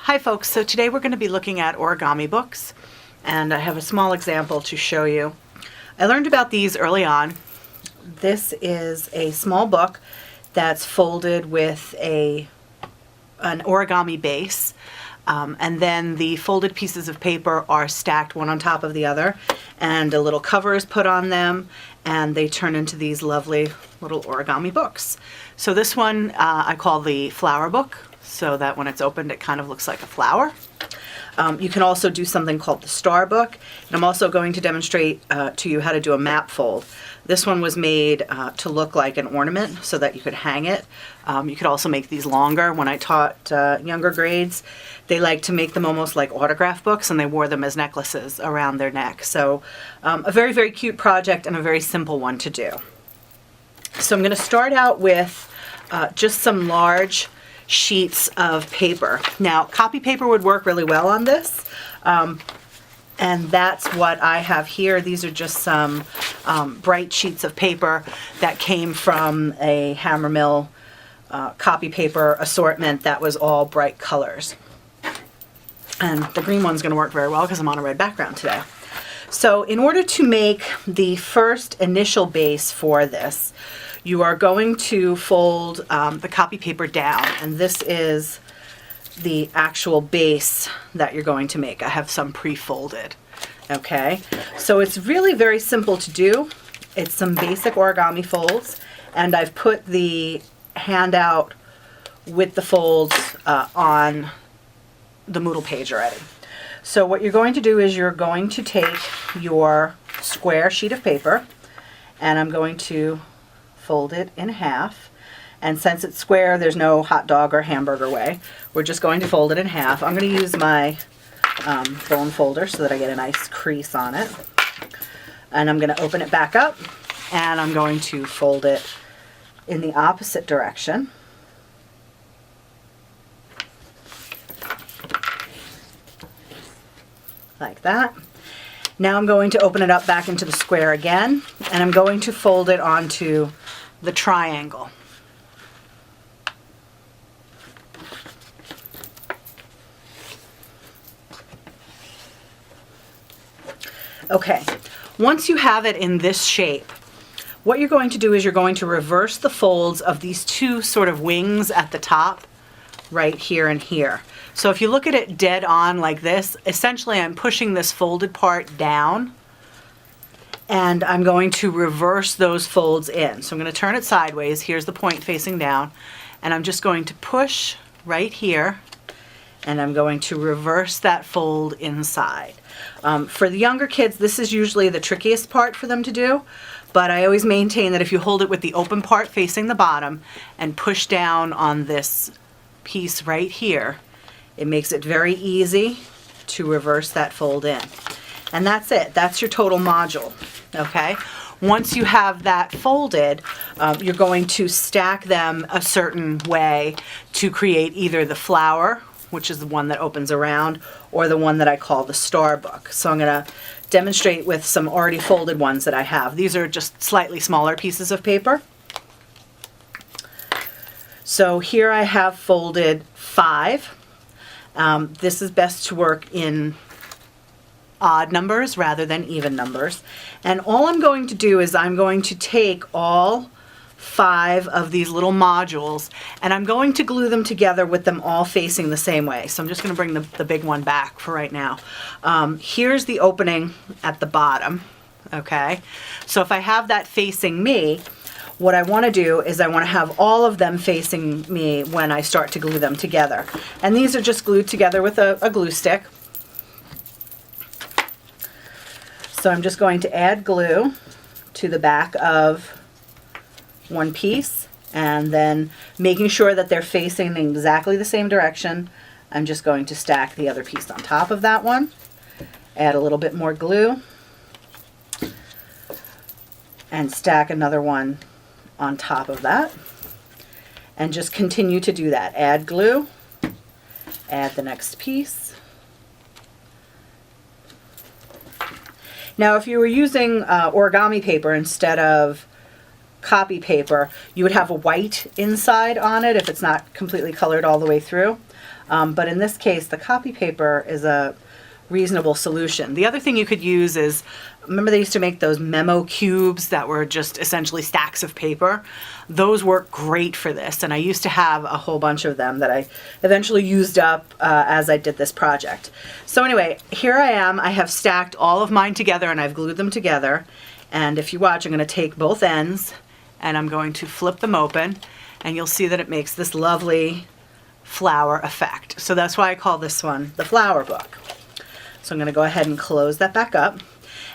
Hi folks, so today we're going to be looking at origami books, and I have a small example to show you. I learned about these early on. This is a small book that's folded with an origami base, and then the folded pieces of paper are stacked one on top of the other, and a little cover is put on them, and they turn into these lovely little origami books. So this one I call the flower book, so that when it's opened it kind of looks like a flower. You can also do something called the star book, and I'm also going to demonstrate to you how to do a map fold. This one was made to look like an ornament so that you could hang it. You could also make these longer. When I taught younger grades, they like to make them almost like autograph books, and they wore them as necklaces around their neck. So a very, very cute project and a very simple one to do. So I'm going to start out with just some large sheets of paper. Now, copy paper would work really well on this, and that's what I have here. These are just some bright sheets of paper that came from a Hammermill copy paper assortment that was all bright colors. And the green one's going to work very well because I'm on a red background today. So in order to make the first initial base for this, you are going to fold the copy paper down, and this is the actual base that you're going to make. I have some pre-folded. Okay, so it's really very simple to do. It's some basic origami folds, and I've put the handout with the folds on the Moodle page already. So what you're going to do is you're going to take your square sheet of paper, and I'm going to fold it in half. And since it's square, there's no hot dog or hamburger way. We're just going to fold it in half. I'm going to use my bone folder so that I get a nice crease on it. And I'm going to open it back up, and I'm going to fold it in the opposite direction. Like that. Now I'm going to open it up back into the square again, and I'm going to fold it onto the triangle. Okay, once you have it in this shape, what you're going to do is you're going to reverse the folds of these two sort of wings at the top, right here and here. So if you look at it dead on like this, essentially I'm pushing this folded part down, and I'm going to reverse those folds in. So I'm going to turn it sideways. Here's the point facing down, and I'm just going to push right here, and I'm going to reverse that fold inside. For the younger kids, this is usually the trickiest part for them to do, but I always maintain that if you hold it with the open part facing the bottom and push down on this piece right here, it makes it very easy to reverse that fold in. And that's it. That's your total module. Okay? Once you have that folded, you're going to stack them a certain way to create either the flower, which is the one that opens around, or the one that I call the star book. So I'm going to demonstrate with some already folded ones that I have. These are just slightly smaller pieces of paper. So here I have folded 5. This is best to work in odd numbers rather than even numbers. And all I'm going to do is I'm going to take all 5 of these little modules, and I'm going to glue them together with them all facing the same way. So I'm just going to bring the big one back for right now. Here's the opening at the bottom. Okay, so if I have that facing me, what I want to do is I want to have all of them facing me when I start to glue them together. And these are just glued together with a glue stick. So I'm just going to add glue to the back of one piece, and then making sure that they're facing in exactly the same direction, I'm just going to stack the other piece on top of that one, add a little bit more glue, and stack another one on top of that, and just continue to do that. Add glue, add the next piece. Now if you were using origami paper instead of copy paper, you would have a white inside on it if it's not completely colored all the way through. But in this case, the copy paper is a reasonable solution. The other thing you could use is, remember they used to make those memo cubes that were just essentially stacks of paper? Those work great for this, and I used to have a whole bunch of them that I eventually used up as I did this project. So anyway, here I am. I have stacked all of mine together and I've glued them together. And if you watch, I'm going to take both ends and I'm going to flip them open, and you'll see that it makes this lovely flower effect. So that's why I call this one the flower book. So I'm going to go ahead and close that back up.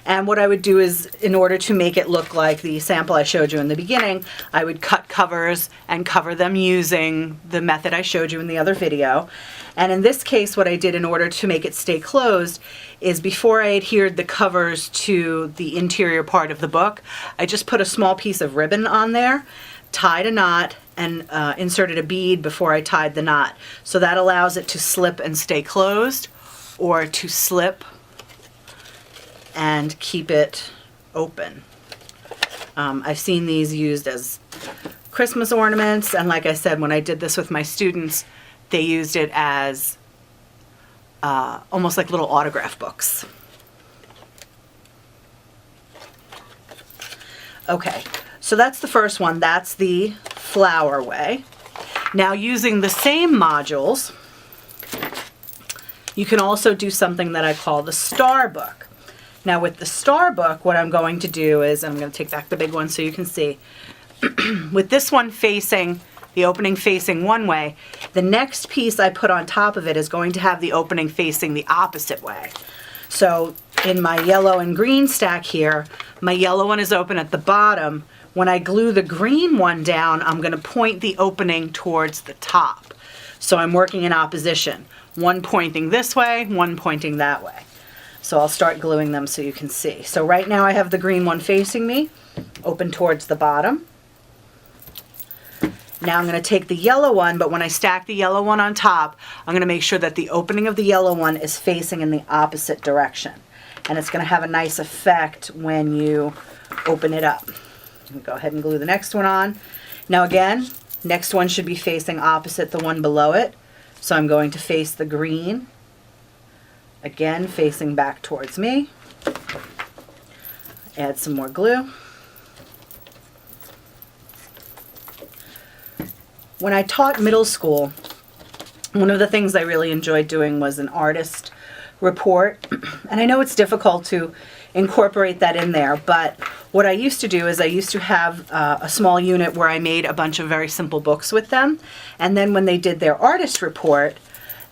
And what I would do is, in order to make it look like the sample I showed you in the beginning, I would cut covers and cover them using the method I showed you in the other video. And in this case, what I did in order to make it stay closed is, before I adhered the covers to the interior part of the book, I just put a small piece of ribbon on there, tied a knot, and inserted a bead before I tied the knot. So that allows it to slip and stay closed, or to slip and keep it open. I've seen these used as Christmas ornaments, and like I said, when I did this with my students, they used it as almost like little autograph books. Okay, so that's the first one. That's the flower way. Now, using the same modules, you can also do something that I call the star book. Now with the star book, what I'm going to do is, I'm going to take back the big one so you can see, with this one facing, the opening facing one way, the next piece I put on top of it is going to have the opening facing the opposite way. So in my yellow and green stack here, my yellow one is open at the bottom. When I glue the green one down, I'm going to point the opening towards the top. So I'm working in opposition. One pointing this way, one pointing that way. So I'll start gluing them so you can see. So right now I have the green one facing me, open towards the bottom. Now I'm going to take the yellow one, but when I stack the yellow one on top, I'm going to make sure that the opening of the yellow one is facing in the opposite direction. And it's going to have a nice effect when you open it up. Go ahead and glue the next one on. Now again, next one should be facing opposite the one below it. So I'm going to face the green, again facing back towards me. Add some more glue. When I taught middle school, one of the things I really enjoyed doing was an artist report. And I know it's difficult to incorporate that in there, but what I used to do is I used to have a small unit where I made a bunch of very simple books with them. And then when they did their artist report,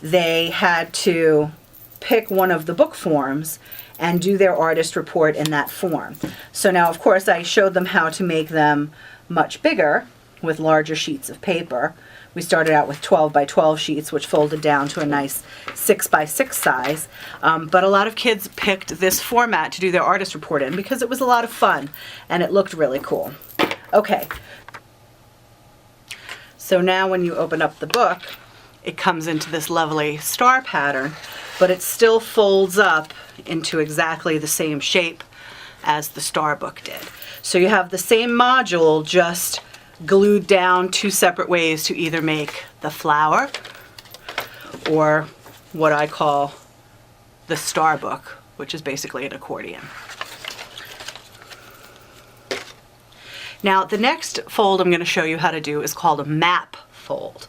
they had to pick one of the book forms and do their artist report in that form. So now, of course, I showed them how to make them much bigger with larger sheets of paper. We started out with 12 by 12 sheets, which folded down to a nice 6 by 6 size. But a lot of kids picked this format to do their artist report in because it was a lot of fun and it looked really cool. Okay, so now when you open up the book, it comes into this lovely star pattern, but it still folds up into exactly the same shape as the star book did. So you have the same module, just glued down two separate ways to either make the flower or what I call the star book, which is basically an accordion. Now the next fold I'm going to show you how to do is called a map fold.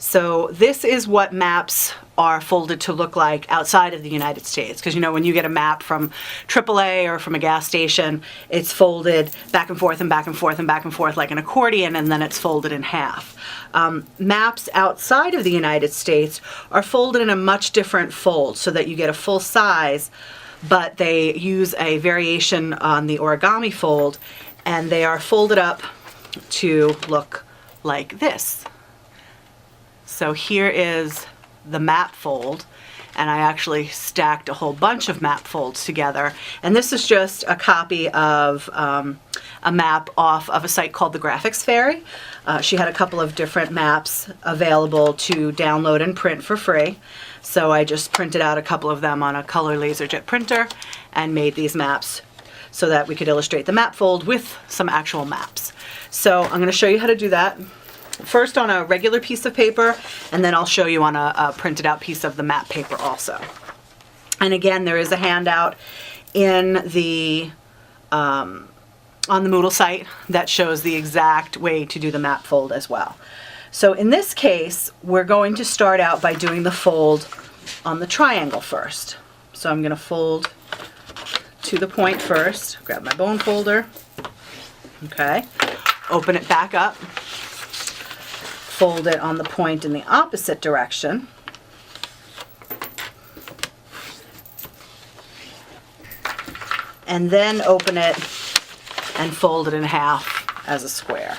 So this is what maps are folded to look like outside of the United States. Because you know, when you get a map from AAA or from a gas station, it's folded back and forth and back and forth and back and forth like an accordion, and then it's folded in half. Maps outside of the United States are folded in a much different fold so that you get a full size, but they use a variation on the origami fold, and they are folded up to look like this. So here is the map fold, and I actually stacked a whole bunch of map folds together. And this is just a copy of a map off of a site called the Graphics Fairy. She had a couple of different maps available to download and print for free. So I just printed out a couple of them on a color laserjet printer and made these maps so that we could illustrate the map fold with some actual maps. So I'm going to show you how to do that. First on a regular piece of paper, and then I'll show you on a printed out piece of the map paper also. And again, there is a handout in the on the Moodle site that shows the exact way to do the map fold as well. So in this case, we're going to start out by doing the fold on the triangle first. So I'm going to fold to the point first, grab my bone folder, okay, open it back up, fold it on the point in the opposite direction, and then open it and fold it in half as a square.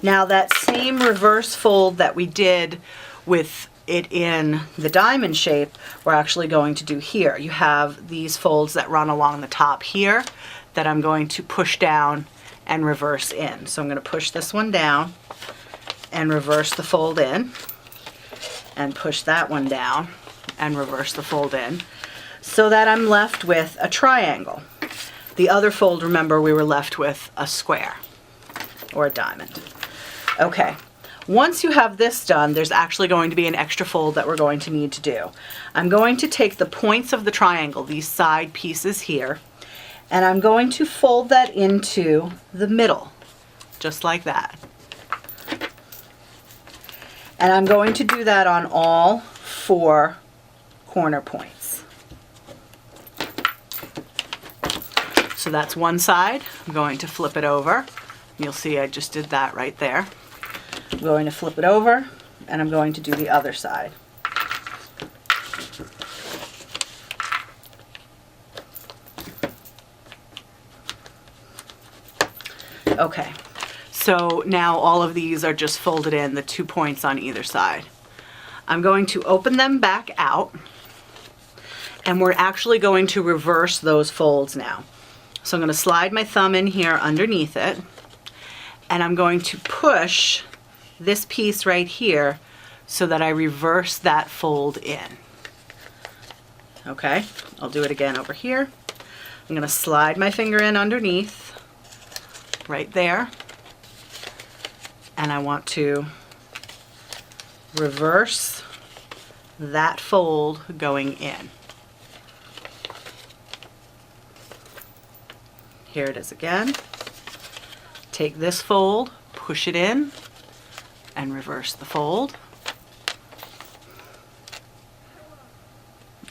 Now that same reverse fold that we did with it in the diamond shape, we're actually going to do here. You have these folds that run along the top here that I'm going to push down and reverse in. So I'm going to push this one down and reverse the fold in, and push that one down and reverse the fold in, so that I'm left with a triangle. The other fold, remember, we were left with a square or a diamond. Okay, once you have this done, there's actually going to be an extra fold that we're going to need to do. I'm going to take the points of the triangle, these side pieces here, and I'm going to fold that into the middle, just like that. And I'm going to do that on all 4 corner points. So that's one side. I'm going to flip it over. You'll see I just did that right there. I'm going to flip it over, and I'm going to do the other side. Okay, so now all of these are just folded in, the 2 points on either side. I'm going to open them back out, and we're actually going to reverse those folds now. So I'm going to slide my thumb in here underneath it, and I'm going to push this piece right here so that I reverse that fold in. Okay, I'll do it again over here. I'm going to slide my finger in underneath, right there, and I want to reverse that fold going in. Here it is again. Take this fold, push it in, and reverse the fold.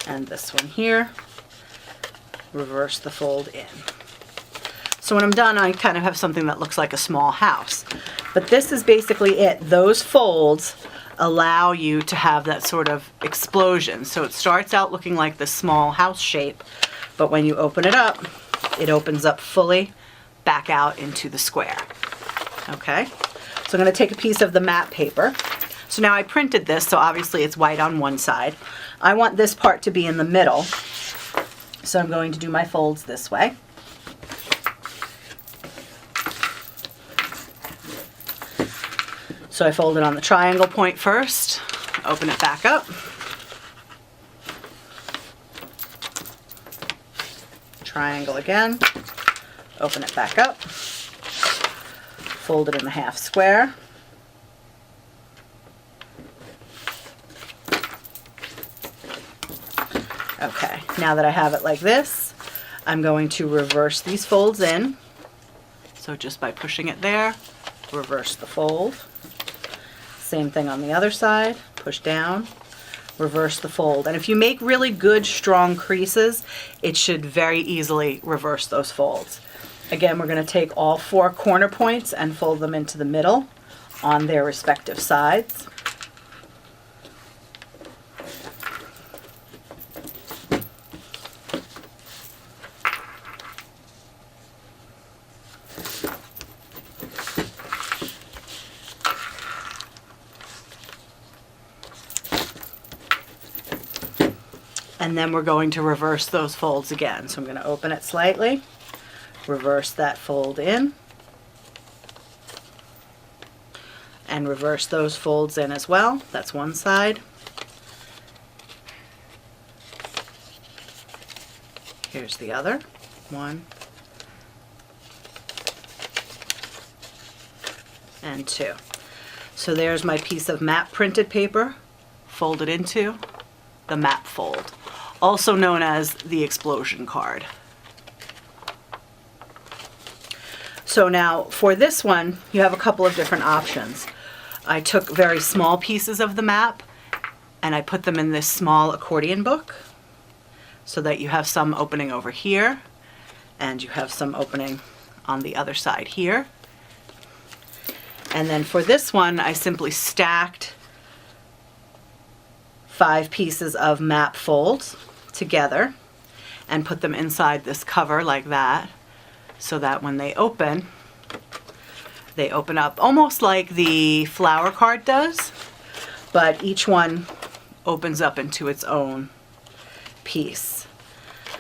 And this one here, reverse the fold in. So when I'm done, I kind of have something that looks like a small house. But this is basically it. Those folds allow you to have that sort of explosion. So it starts out looking like this small house shape, but when you open it up, it opens up fully back out into the square. Okay, so I'm going to take a piece of the map paper. So now I printed this, so obviously it's white on one side. I want this part to be in the middle, so I'm going to do my folds this way. So I fold it on the triangle point first, open it back up, triangle again, open it back up, fold it in the half square, okay, now that I have it like this, I'm going to reverse these folds in. So just by pushing it there, reverse the fold. Same thing on the other side, push down, reverse the fold. And if you make really good, strong creases, it should very easily reverse those folds. Again, we're going to take all 4 corner points and fold them into the middle on their respective sides. And then we're going to reverse those folds again. So I'm going to open it slightly, reverse that fold in, and reverse those folds in as well. That's one side. Here Here's the other one and two. So there's my piece of map printed paper folded into the map fold, also known as the explosion card. So now for this one, you have a couple of different options. I took very small pieces of the map and I put them in this small accordion book so that you have some opening over here and you have some opening on the other side here. And then for this one, I simply stacked 5 pieces of map folds together and put them inside this cover like that, so that when they open up almost like the flower card does, but each one opens up into its own piece.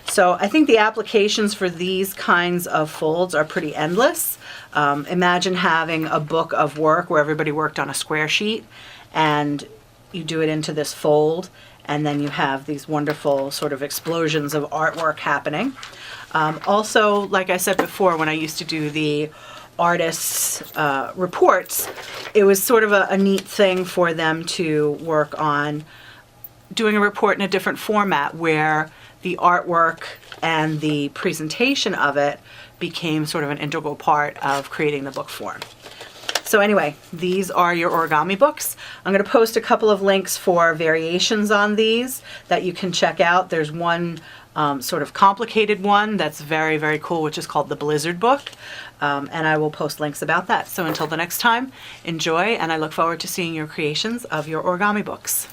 So I think the applications for these kinds of folds are pretty endless. Imagine having a book of work where everybody worked on a square sheet and you do it into this fold, and then you have these wonderful sort of explosions of artwork happening. Also, like I said before, when I used to do the artists' reports, it was sort of a neat thing for them to work on doing a report in a different format where the artwork and the presentation of it became sort of an integral part of creating the book form. So anyway, these are your origami books. I'm going to post a couple of links for variations on these that you can check out. There's one sort of complicated one that's very, very cool, which is called the Blizzard book. And I will post links about that. So until the next time, enjoy, and I look forward to seeing your creations of your origami books.